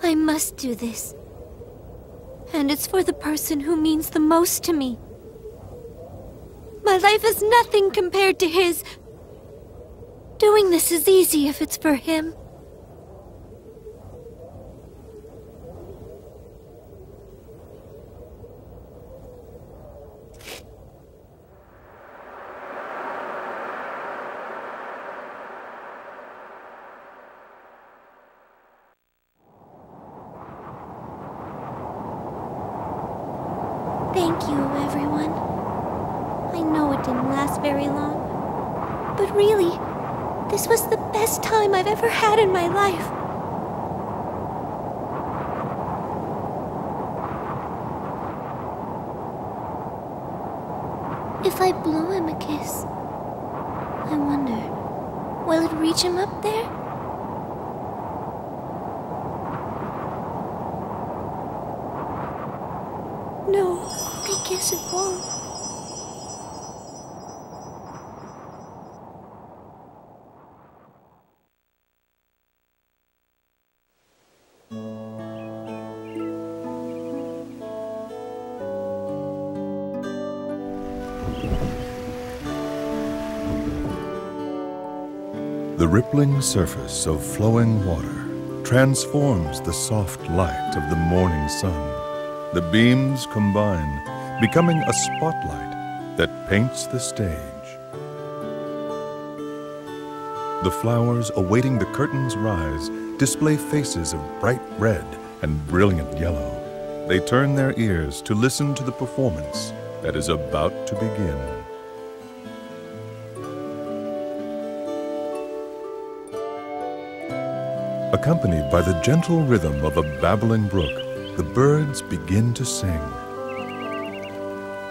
I must do this. And it's for the person who means the most to me. My life is nothing compared to his. Doing this is easy if it's for him. Thank you, everyone. I know it didn't last very long, but really, this was the best time I've ever had in my life. If I blow him a kiss, I wonder, will it reach him up there? No, I guess it won't. The rippling surface of flowing water transforms the soft light of the morning sun. The beams combine, becoming a spotlight that paints the stage. The flowers awaiting the curtain's rise display faces of bright red and brilliant yellow. They turn their ears to listen to the performance that is about to begin. Accompanied by the gentle rhythm of a babbling brook, the birds begin to sing.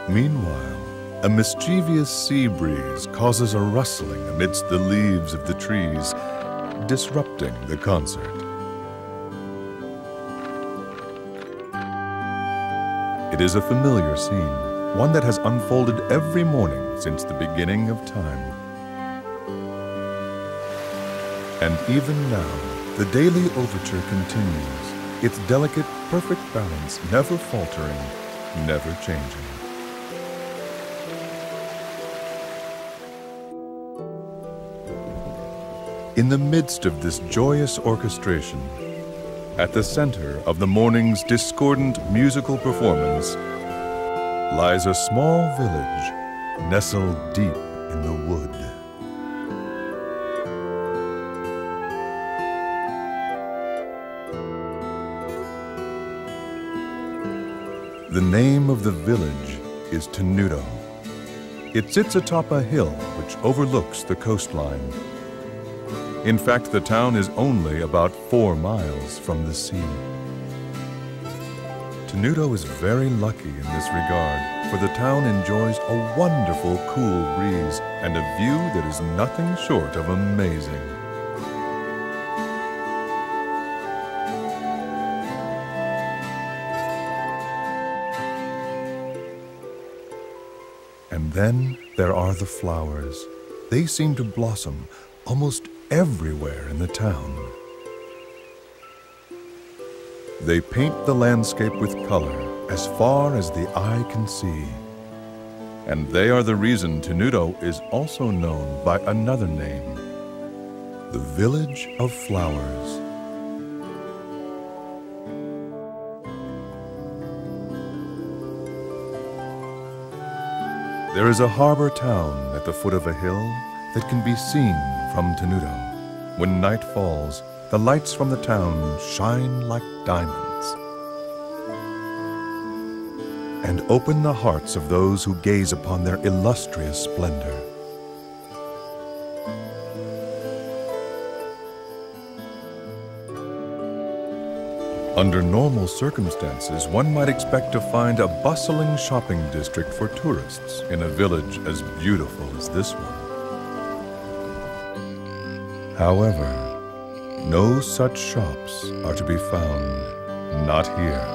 Meanwhile, a mischievous sea breeze causes a rustling amidst the leaves of the trees, disrupting the concert. It is a familiar scene, one that has unfolded every morning since the beginning of time. And even now, the daily overture continues, its delicate, perfect balance never faltering, never changing. In the midst of this joyous orchestration, at the center of the morning's discordant musical performance, lies a small village nestled deep in the wood. The name of the village is Tenuto. It sits atop a hill which overlooks the coastline. In fact, the town is only about 4 miles from the sea. Tenuto is very lucky in this regard, for the town enjoys a wonderful cool breeze and a view that is nothing short of amazing. And then there are the flowers. They seem to blossom almost everywhere in the town. They paint the landscape with color as far as the eye can see. And they are the reason Tenuto is also known by another name, the Village of Flowers. There is a harbor town at the foot of a hill that can be seen from Tenuto. When night falls, the lights from the town shine like diamonds and open the hearts of those who gaze upon their illustrious splendor. Under normal circumstances, one might expect to find a bustling shopping district for tourists in a village as beautiful as this one. However, no such shops are to be found, not here.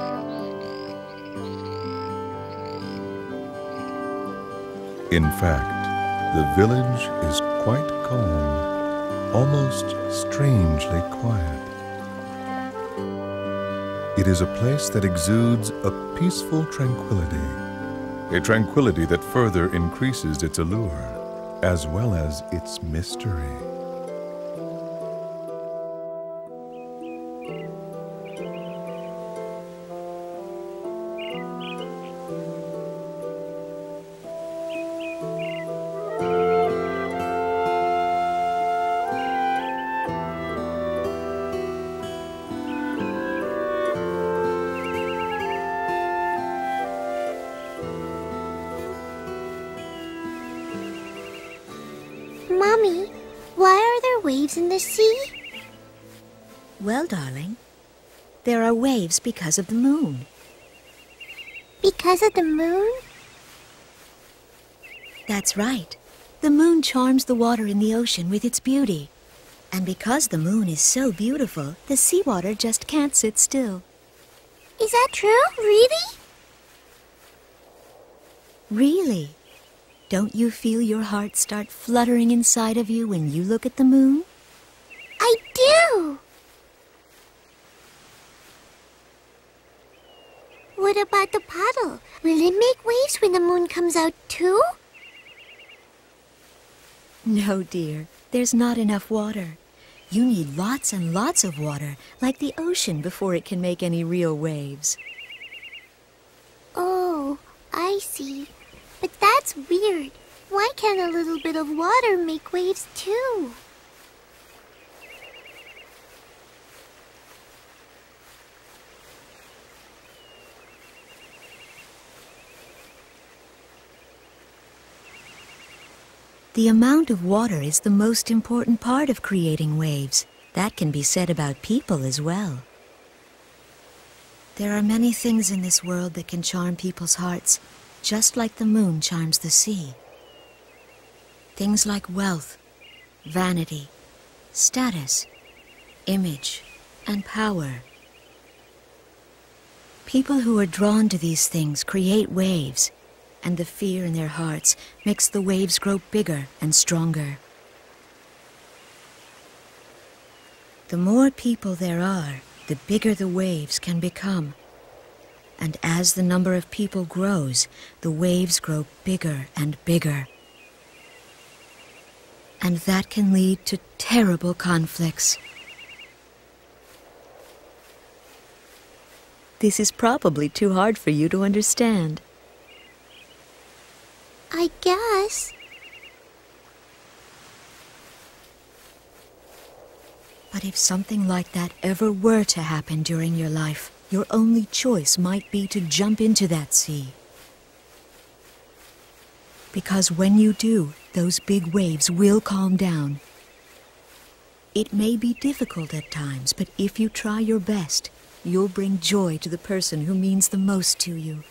In fact, the village is quite calm, almost strangely quiet. It is a place that exudes a peaceful tranquility, a tranquility that further increases its allure, as well as its mystery. Mommy, why are there waves in the sea? Well, darling, there are waves because of the moon. Because of the moon? That's right. The moon charms the water in the ocean with its beauty. And because the moon is so beautiful, the seawater just can't sit still. Is that true? Really? Really? Don't you feel your heart start fluttering inside of you when you look at the moon? I do! What about the paddle? Will it make waves when the moon comes out too? No, dear. There's not enough water. You need lots and lots of water, like the ocean, before it can make any real waves. Oh, I see. But that's weird. Why can't a little bit of water make waves too? The amount of water is the most important part of creating waves. That can be said about people as well. There are many things in this world that can charm people's hearts, just like the moon charms the sea. Things like wealth, vanity, status, image, and power. People who are drawn to these things create waves, and the fear in their hearts makes the waves grow bigger and stronger. The more people there are, the bigger the waves can become. And as the number of people grows, the waves grow bigger and bigger. And that can lead to terrible conflicts. This is probably too hard for you to understand. I guess. But if something like that ever were to happen during your life, your only choice might be to jump into that sea. Because when you do, those big waves will calm down. It may be difficult at times, but if you try your best, you'll bring joy to the person who means the most to you.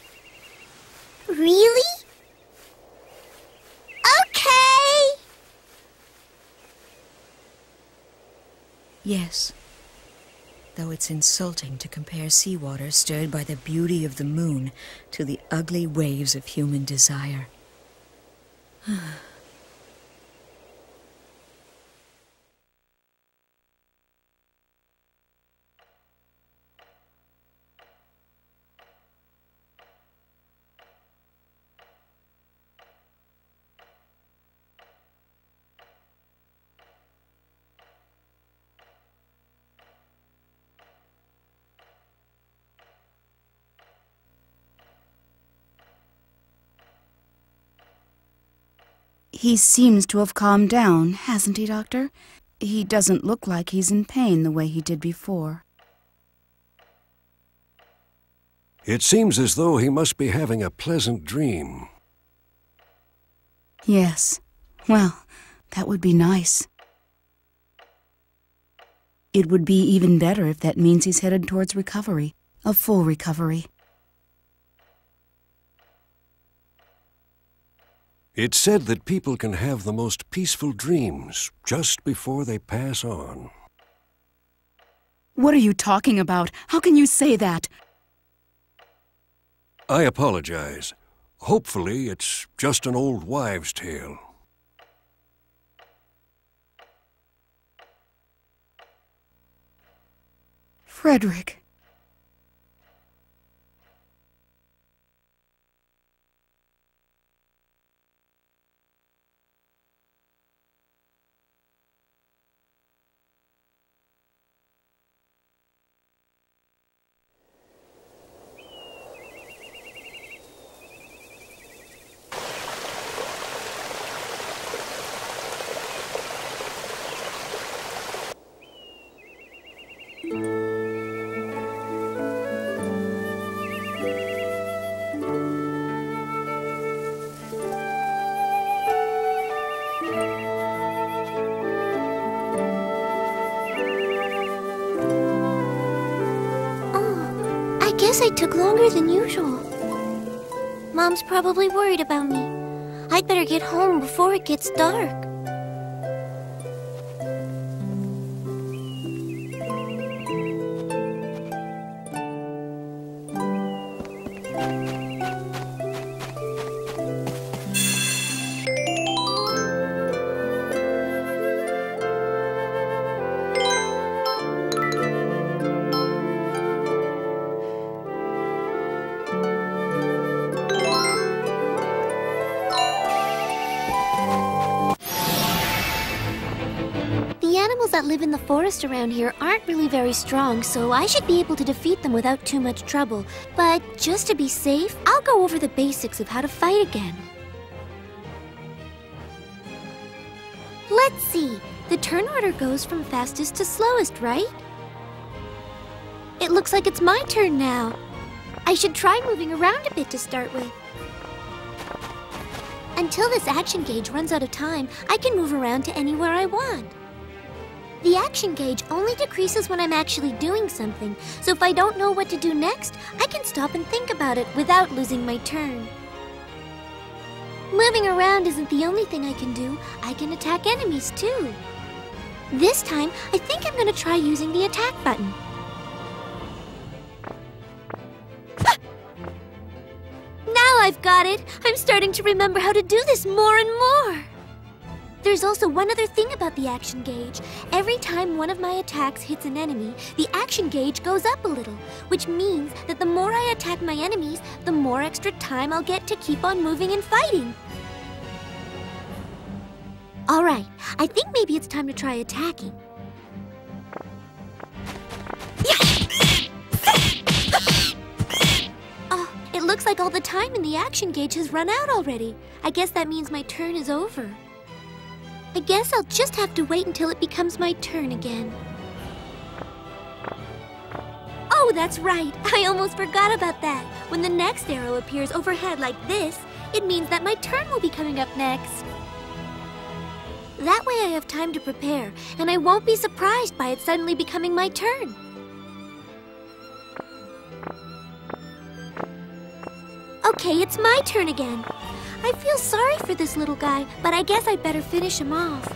Really? Okay! Yes. Though it's insulting to compare seawater stirred by the beauty of the moon to the ugly waves of human desire. He seems to have calmed down, hasn't he, Doctor? He doesn't look like he's in pain the way he did before. It seems as though he must be having a pleasant dream. Yes. Well, that would be nice. It would be even better if that means he's headed towards recovery, a full recovery. It's said that people can have the most peaceful dreams just before they pass on. What are you talking about? How can you say that? I apologize. Hopefully, it's just an old wives' tale. Frederick. guess I took longer than usual. Mom's probably worried about me. I'd better get home before it gets dark. The animals that live in the forest around here aren't really very strong, so I should be able to defeat them without too much trouble. But just to be safe, I'll go over the basics of how to fight again. Let's see. The turn order goes from fastest to slowest, right? It looks like it's my turn now. I should try moving around a bit to start with. Until this action gauge runs out of time, I can move around to anywhere I want. The action gauge only decreases when I'm actually doing something, so if I don't know what to do next, I can stop and think about it without losing my turn. Moving around isn't the only thing I can do. I can attack enemies too. This time, I think I'm gonna try using the attack button. Now I've got it! I'm starting to remember how to do this more and more! There's also one other thing about the action gauge. Every time one of my attacks hits an enemy, the action gauge goes up a little, which means that the more I attack my enemies, the more extra time I'll get to keep on moving and fighting. Alright, I think maybe it's time to try attacking. Oh, it looks like all the time in the action gauge has run out already. I guess that means my turn is over. I guess I'll just have to wait until it becomes my turn again. Oh, that's right. I almost forgot about that. When the next arrow appears overhead like this, it means that my turn will be coming up next. That way I have time to prepare, and I won't be surprised by it suddenly becoming my turn. Okay, it's my turn again. I feel sorry for this little guy, but I guess I'd better finish him off.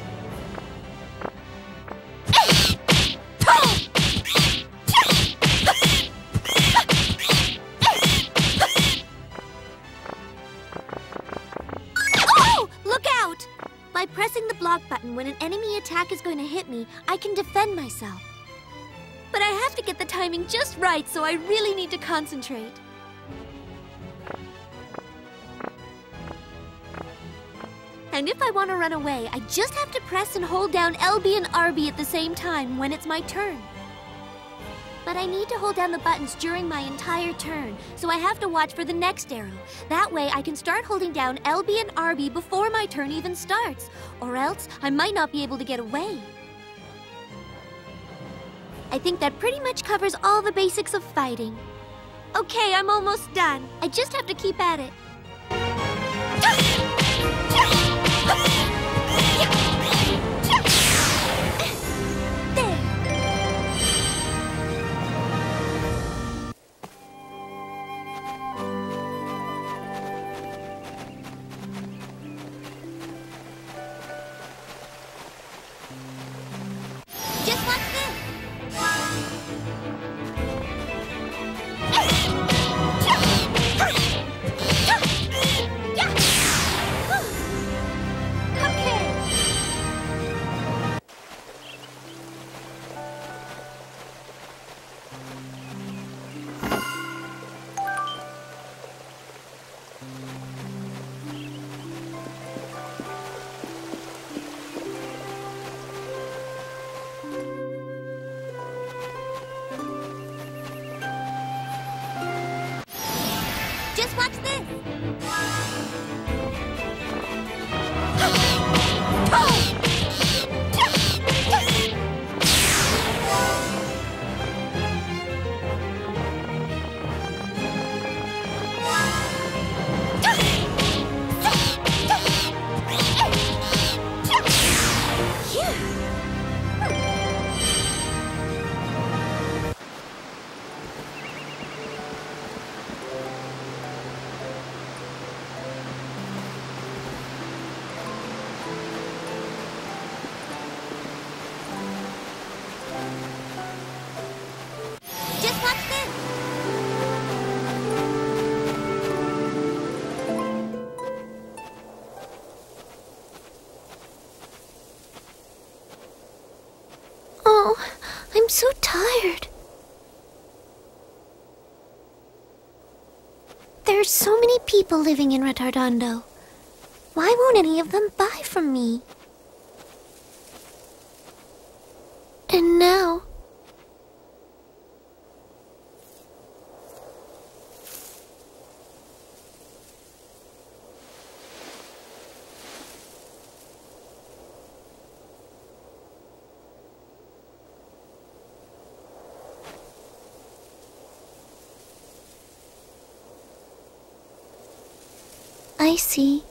Oh! Look out! By pressing the block button when an enemy attack is going to hit me, I can defend myself. But I have to get the timing just right, so I really need to concentrate. And if I want to run away, I just have to press and hold down LB and RB at the same time when it's my turn. But I need to hold down the buttons during my entire turn, so I have to watch for the next arrow. That way I can start holding down LB and RB before my turn even starts, or else I might not be able to get away. I think that pretty much covers all the basics of fighting. Okay, I'm almost done. I just have to keep at it. Just watch this. Oh, I'm so tired. There's so many people living in Ritardando. Why won't any of them buy from me? And now... I see.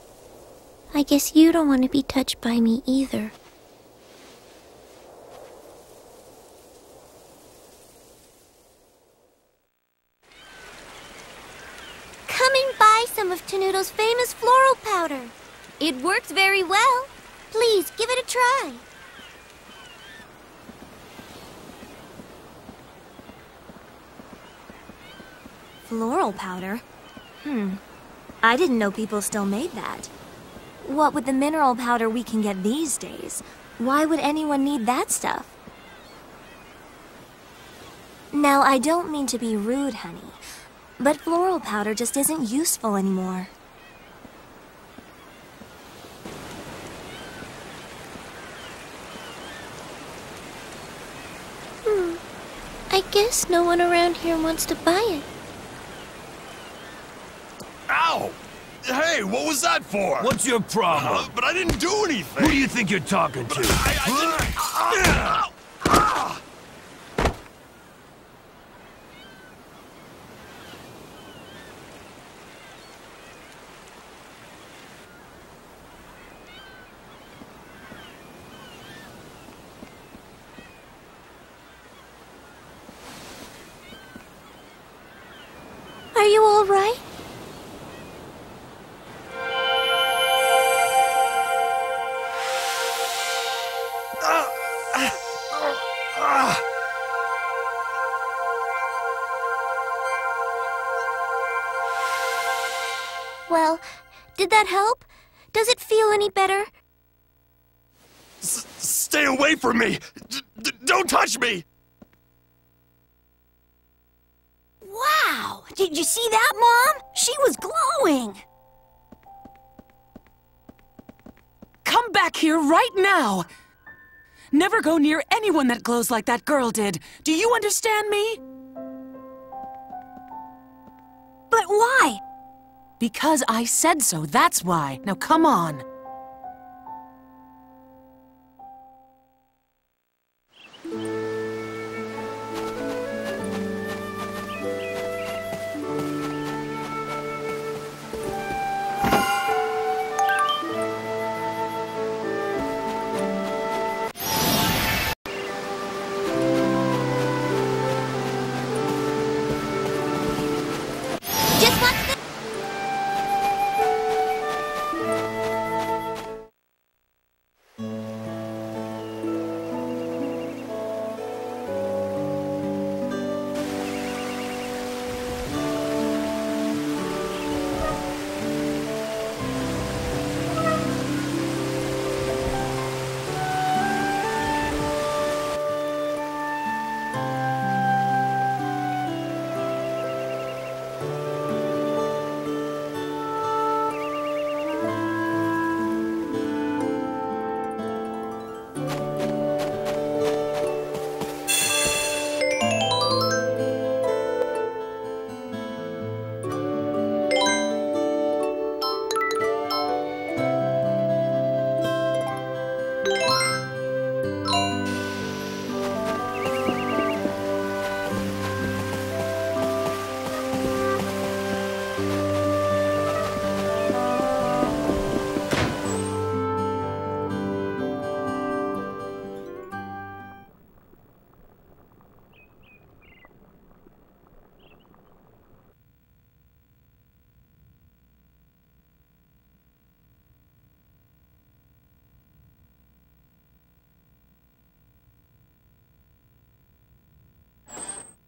I guess you don't want to be touched by me either. Come and buy some of Tenuto's famous floral powder. It works very well. Please, give it a try. Floral powder? I didn't know people still made that. What with the mineral powder we can get these days, why would anyone need that stuff? Now, I don't mean to be rude, honey, but floral powder just isn't useful anymore. I guess no one around here wants to buy it. Ow! Hey, what was that for? What's your problem? But I didn't do anything. Who do you think you're talking to? I didn't... Are you all right? Well, did that help? Does it feel any better? Stay away from me! Don't touch me! Wow! Did you see that, Mom? She was glowing! Come back here right now! Never go near anyone that glows like that girl did. Do you understand me? But why? Because I said so, that's why. Now come on. Just watch the...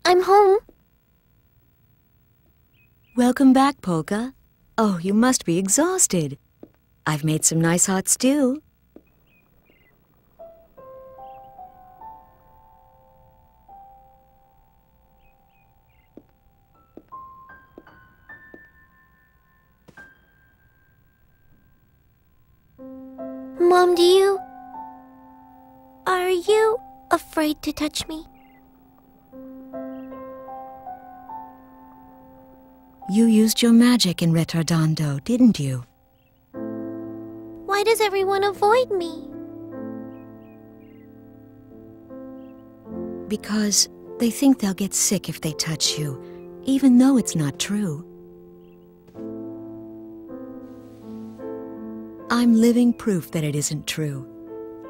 I'm home. Welcome back, Polka. Oh, you must be exhausted. I've made some nice hot stew. Mom, are you afraid to touch me? You used your magic in Ritardando, didn't you? Why does everyone avoid me? Because they think they'll get sick if they touch you, even though it's not true. I'm living proof that it isn't true.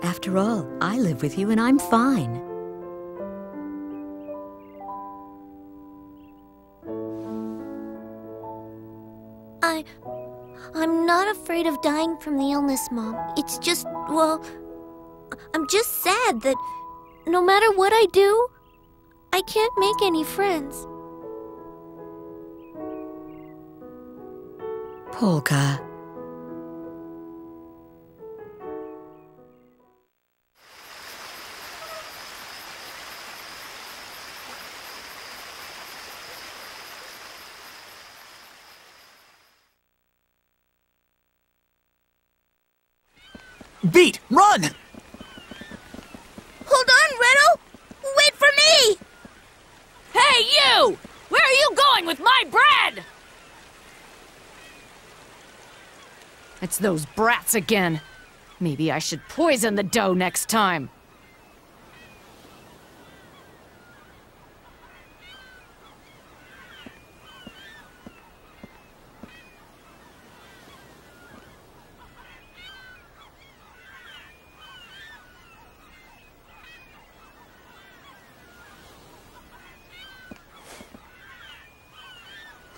After all, I live with you and I'm fine. I'm not afraid of dying from the illness, Mom. It's just, well, I'm just sad that no matter what I do, I can't make any friends. Polka. Beat! Run! Hold on, Riddle! Wait for me! Hey, you! Where are you going with my bread? It's those brats again. Maybe I should poison the dough next time.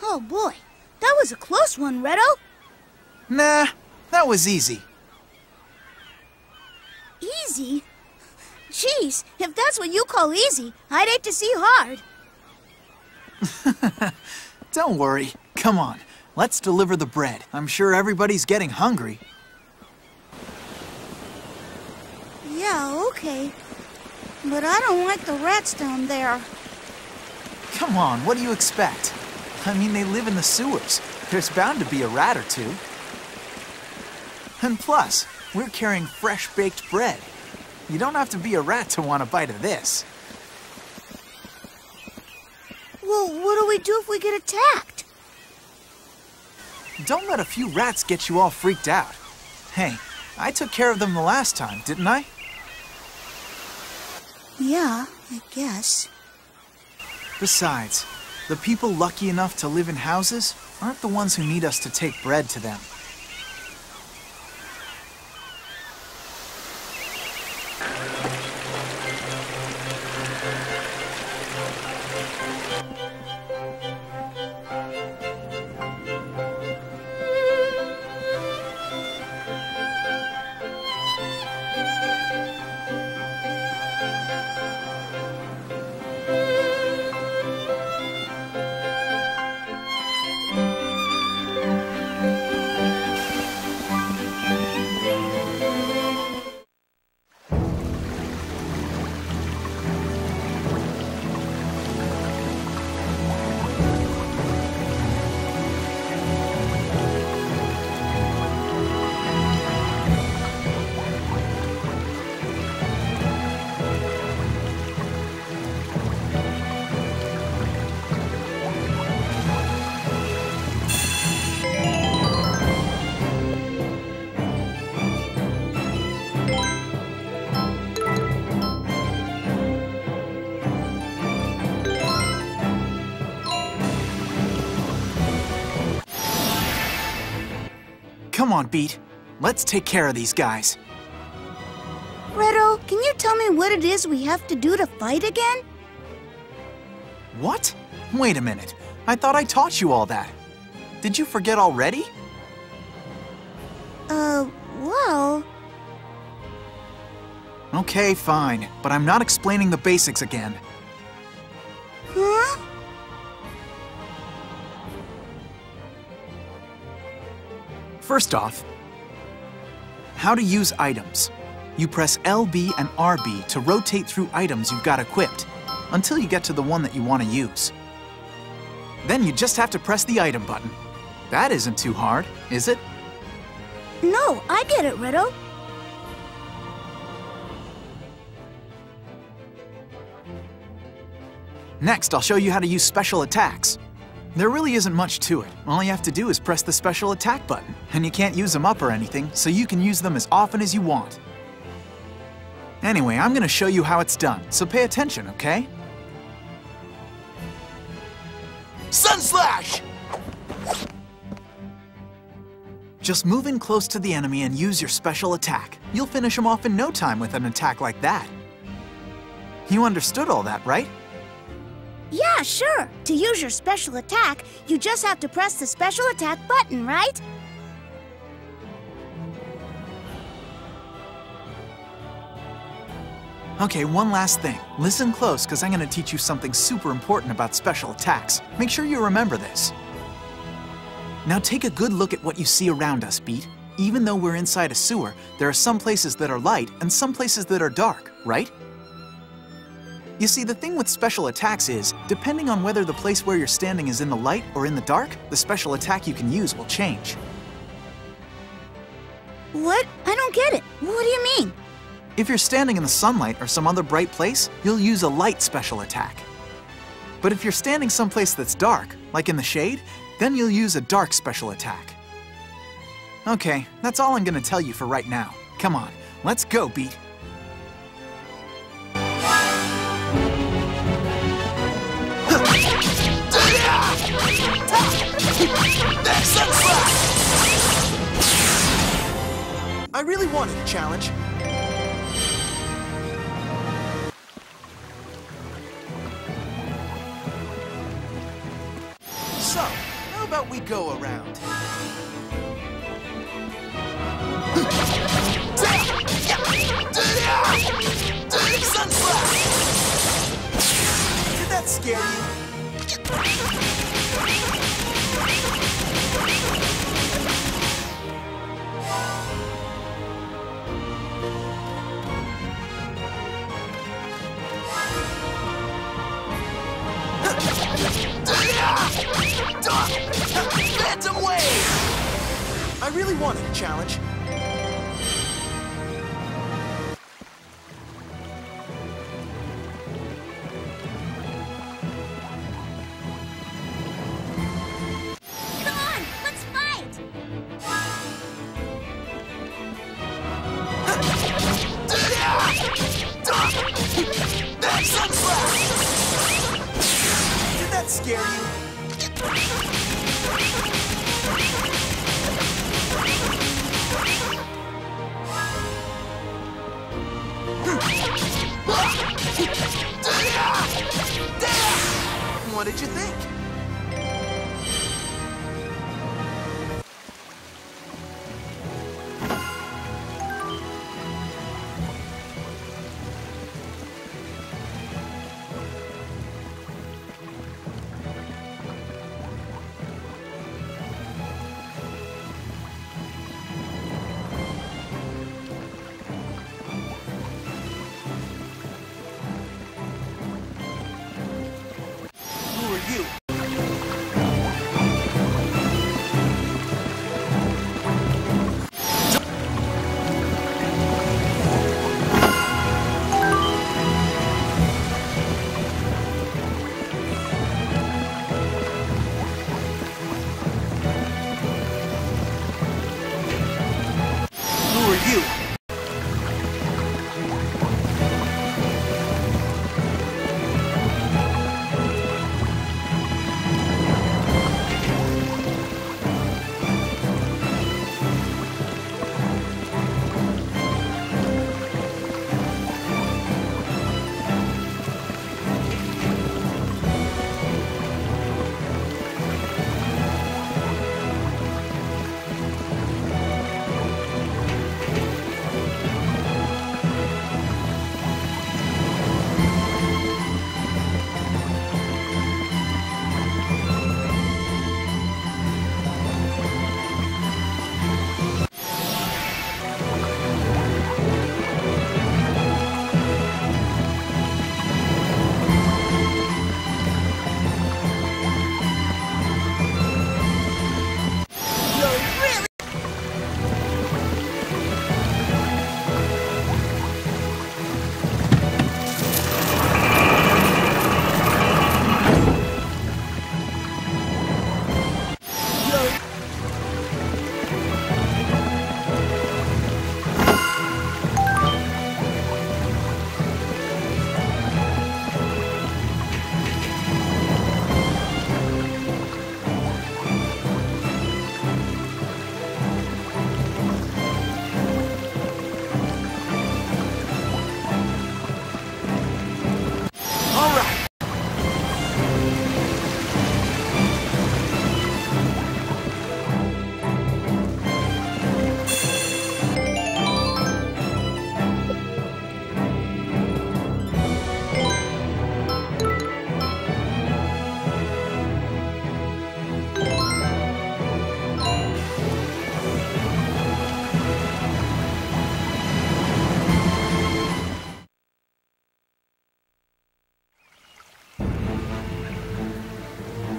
Oh boy, that was a close one, Riddle. Nah, that was easy. Easy? Jeez, if that's what you call easy, I'd hate to see hard. Don't worry. Come on, let's deliver the bread. I'm sure everybody's getting hungry. Yeah, okay. But I don't like the rats down there. Come on, what do you expect? I mean, they live in the sewers. There's bound to be a rat or two. And plus, we're carrying fresh-baked bread. You don't have to be a rat to want a bite of this. Well, what do we do if we get attacked? Don't let a few rats get you all freaked out. Hey, I took care of them the last time, didn't I? Yeah, I guess. Besides, the people lucky enough to live in houses aren't the ones who need us to take bread to them. Come on, Beat. Let's take care of these guys. Riddle, can you tell me what it is we have to do to fight again? What? Wait a minute. I thought I taught you all that. Did you forget already? Well... Okay, fine. But I'm not explaining the basics again. Huh? First off, how to use items. You press LB and RB to rotate through items you've got equipped, until you get to the one that you want to use. Then you just have to press the item button. That isn't too hard, is it? No, I get it, Riddle. Next, I'll show you how to use special attacks. There really isn't much to it. All you have to do is press the special attack button, and you can't use them up or anything, so you can use them as often as you want. Anyway, I'm gonna show you how it's done, so pay attention, okay? Sun Slash! Just move in close to the enemy and use your special attack. You'll finish him off in no time with an attack like that. You understood all that, right? Yeah, sure. To use your special attack, you just have to press the special attack button, right? Okay, one last thing. Listen close, because I'm going to teach you something super important about special attacks. Make sure you remember this. Now take a good look at what you see around us, Beat. Even though we're inside a sewer, there are some places that are light and some places that are dark, right? You see, the thing with special attacks is, depending on whether the place where you're standing is in the light or in the dark, the special attack you can use will change. What? I don't get it. What do you mean? If you're standing in the sunlight or some other bright place, you'll use a light special attack. But if you're standing someplace that's dark, like in the shade, then you'll use a dark special attack. Okay, that's all I'm gonna tell you for right now. Come on, let's go, Beat. I really wanted a challenge. So, how about we go around? Sunslash! Did that scare you? Phantom Wave! I really wanted a challenge. Come on, let's fight! Sunslash! Did that scare you? What did you think?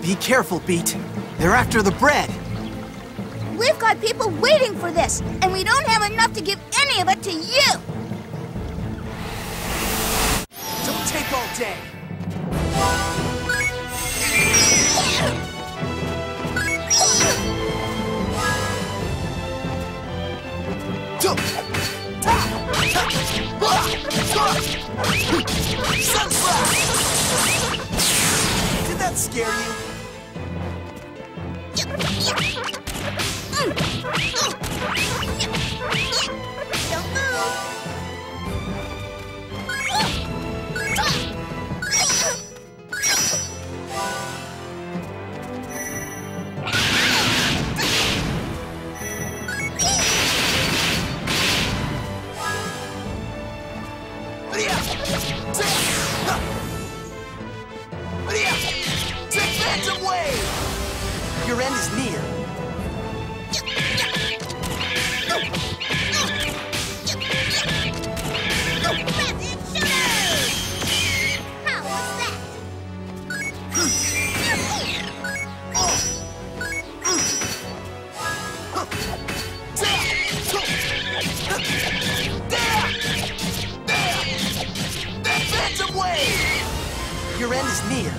Be careful, Beat. They're after the bread. We've got people waiting for this, and we don't have enough to give any of it to you! Don't take all day. Did that scare you? Don't move! Phantom Wave! Your end is near. Phantom Wave! Your end is near.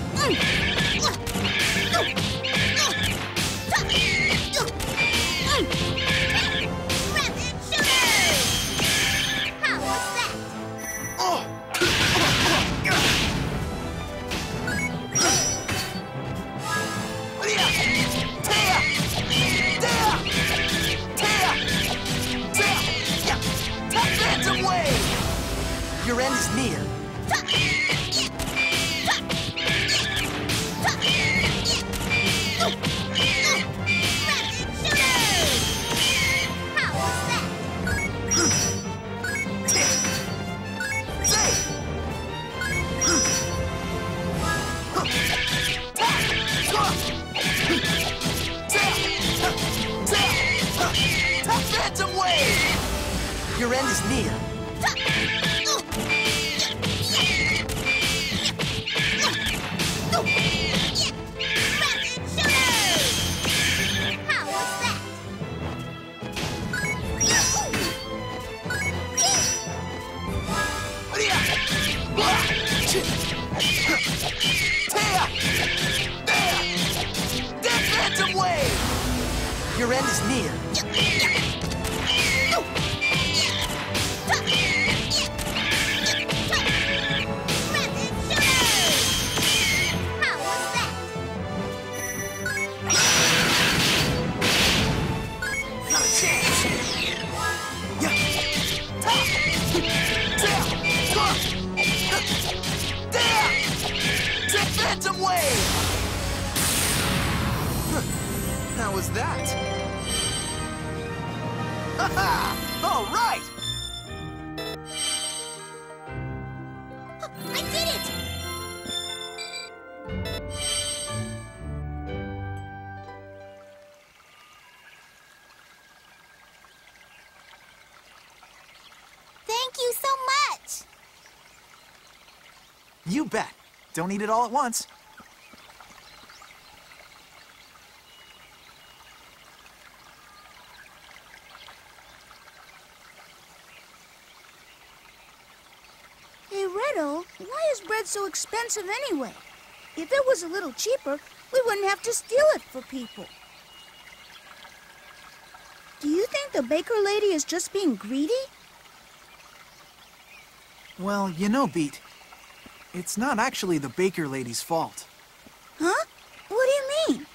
Phantom Wave! Your end is near. Phantom Wave! Your end is near. Phantom Wave! Your end is near. Phantom Wave! How was that? Ha-ha! All right! I did it! Thank you so much! You bet. Don't eat it all at once. Hey, Riddle, why is bread so expensive anyway? If it was a little cheaper, we wouldn't have to steal it for people. Do you think the baker lady is just being greedy? Well, you know, Beat, it's not actually the baker lady's fault. Huh? What do you mean?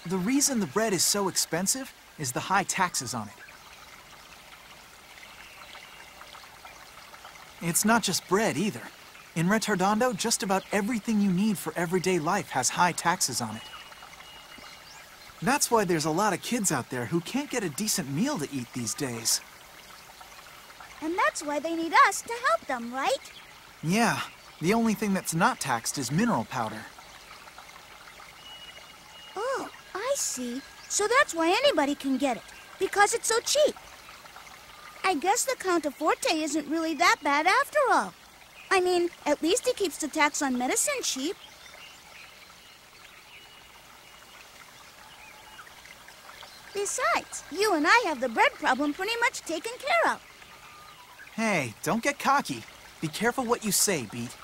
The reason the bread is so expensive is the high taxes on it. It's not just bread, either. In Ritardando, just about everything you need for everyday life has high taxes on it. That's why there's a lot of kids out there who can't get a decent meal to eat these days. And that's why they need us to help them, right? Yeah, the only thing that's not taxed is mineral powder. Oh, I see. So that's why anybody can get it, because it's so cheap. I guess the Count-a-Forte isn't really that bad after all. I mean, at least he keeps the tax on medicine cheap. Besides, you and I have the bread problem pretty much taken care of. Hey, don't get cocky. Be careful what you say, Beat.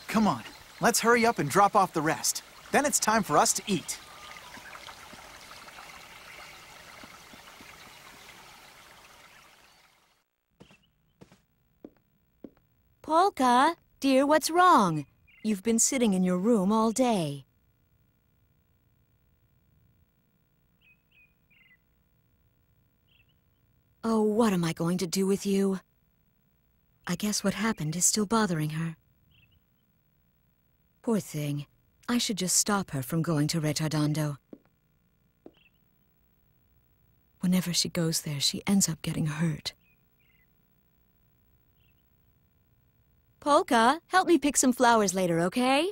Come on, let's hurry up and drop off the rest. Then it's time for us to eat. Polka, dear, what's wrong? You've been sitting in your room all day. Oh, what am I going to do with you? I guess what happened is still bothering her. Poor thing. I should just stop her from going to Ritardando. Whenever she goes there, she ends up getting hurt. Polka, help me pick some flowers later, okay?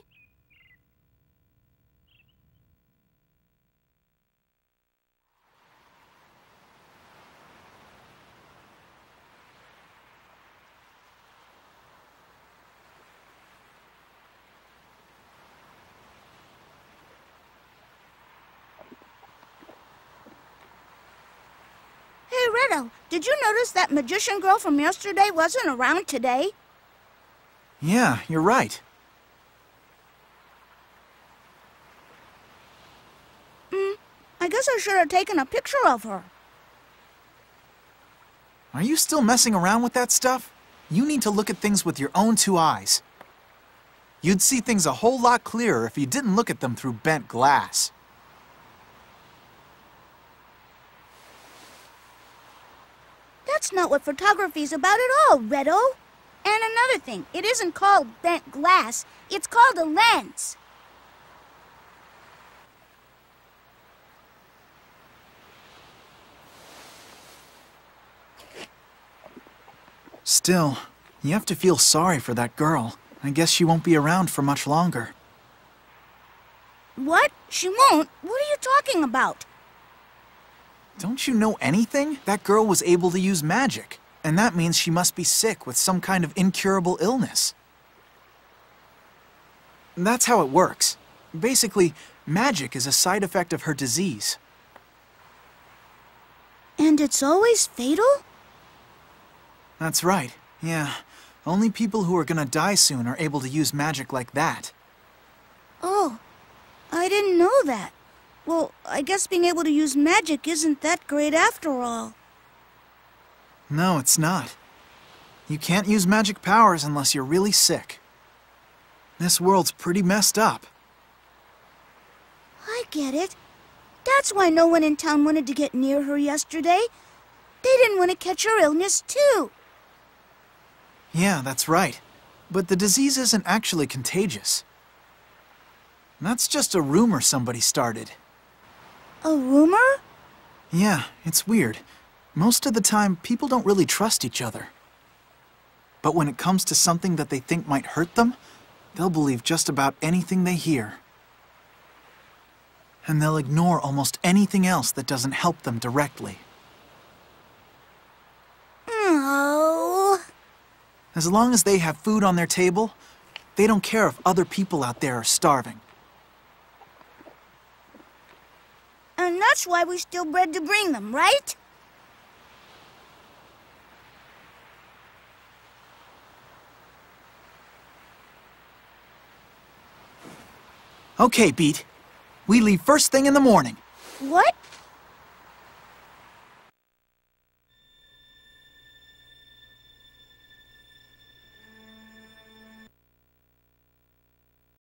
Hey, Ritto, did you notice that magician girl from yesterday wasn't around today? Yeah, you're right. I guess I should have taken a picture of her. Are you still messing around with that stuff? You need to look at things with your own two eyes. You'd see things a whole lot clearer if you didn't look at them through bent glass. That's not what photography's about at all, Ritto. And another thing, it isn't called bent glass, it's called a lens. Still, you have to feel sorry for that girl. I guess she won't be around for much longer. What? She won't? What are you talking about? Don't you know anything? That girl was able to use magic, and that means she must be sick with some kind of incurable illness. That's how it works. Basically, magic is a side effect of her disease. And it's always fatal? That's right, yeah. Only people who are gonna die soon are able to use magic like that. Oh, I didn't know that. Well, I guess being able to use magic isn't that great after all. No, it's not. You can't use magic powers unless you're really sick. This world's pretty messed up. I get it. That's why no one in town wanted to get near her yesterday. They didn't want to catch her illness, too. Yeah, that's right. But the disease isn't actually contagious. That's just a rumor somebody started. A rumor? Yeah, it's weird. Most of the time, people don't really trust each other. But when it comes to something that they think might hurt them, they'll believe just about anything they hear. And they'll ignore almost anything else that doesn't help them directly. Oh. As long as they have food on their table, they don't care if other people out there are starving. And that's why we steal bread to bring them, right? Okay, Beat. We leave first thing in the morning. What?